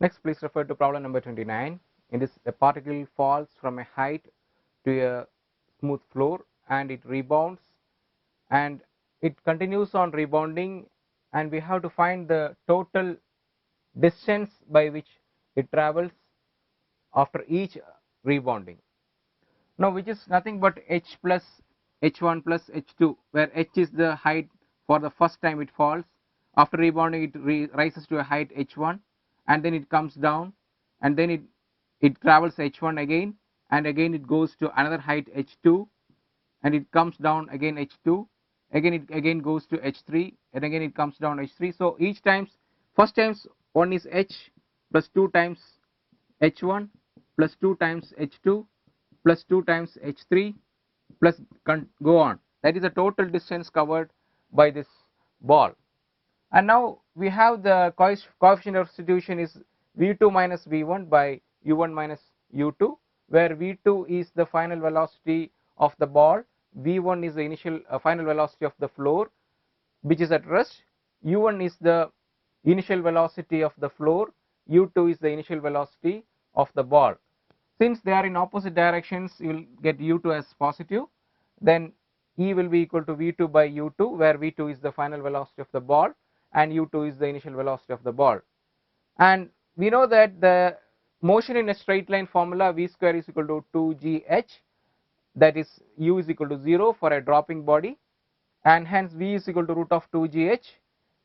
Next, please refer to problem number 29. In this, a particle falls from a height to a smooth floor and it rebounds, and it continues on rebounding, and we have to find the total distance by which it travels after each rebounding. Now, which is nothing but h plus h1 plus h2, where h is the height for the first time it falls. After rebounding, it rises to a height h1, and then it comes down, and then it travels h1 again, and again it goes to another height h2, and it comes down again h2, again it again goes to h3, and again it comes down h3. So each times, first times 1 is h plus 2 times h1 plus 2 times h2 plus 2 times h3 plus go on. That is the total distance covered by this ball. And now we have the coefficient of substitution is v2 minus v1 by u1 minus u2, where v2 is the final velocity of the ball, v1 is the initial final velocity of the floor which is at rest, u1 is the initial velocity of the floor, u2 is the initial velocity of the ball. Since they are in opposite directions, you will get u2 as positive, then E will be equal to v2 by u2, where v2 is the final velocity of the ball and u2 is the initial velocity of the ball. And we know that the motion in a straight line formula, v square is equal to 2gh, that is u is equal to 0 for a dropping body, and hence v is equal to root of 2gh.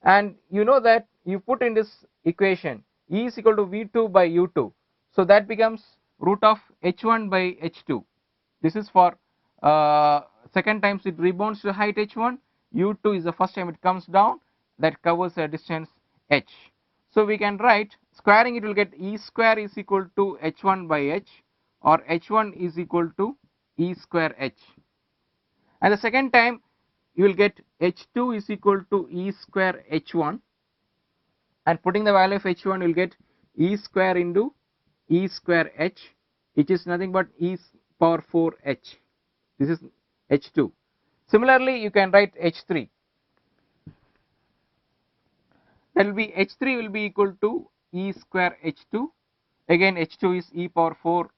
And you know that you put in this equation E is equal to v2 by u2, so that becomes root of h1 by h2. This is for second times it rebounds to height h1, u2 is the first time it comes down, that covers a distance h. So we can write, squaring it will get E square is equal to h1 by h, or h1 is equal to E square h. And the second time you will get h2 is equal to E square h1, and putting the value of h1 you will get E square into E square h, which is nothing but E power 4 h. This is h2. Similarly, you can write h3. That will be h3 will be equal to E square h2. Again h2 is E power 4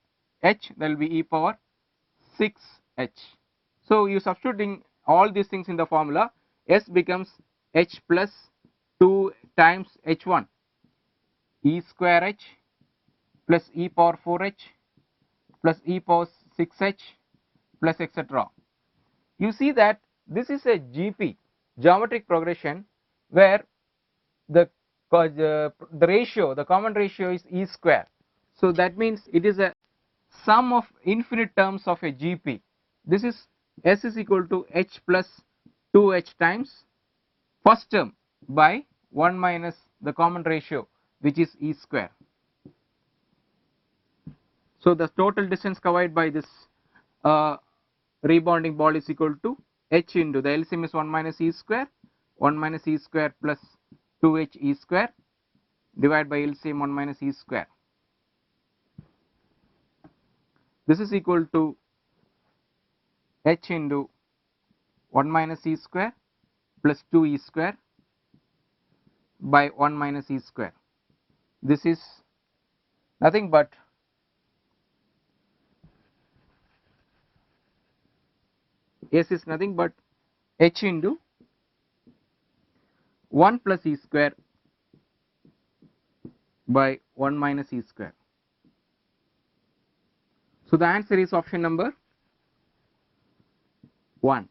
h, that will be E power 6 h. So you substituting all these things in the formula, S becomes h plus 2 times h1, E square h plus E power 4 h plus E power 6 h plus etc. You see that this is a GP, geometric progression, where the ratio, the common ratio is E square. So that means it is a sum of infinite terms of a GP. This is S is equal to h plus 2h times first term by 1 minus the common ratio, which is E square. So the total distance covered by this rebounding ball is equal to h into the LCM is 1 minus E square, 1 minus E square plus 2h E square divided by LCM 1 minus E square. This is equal to h into 1 minus E square plus 2 E square by 1 minus E square. This is nothing but S is nothing but h into 1 plus E square by 1 minus E square. So the answer is option number 1.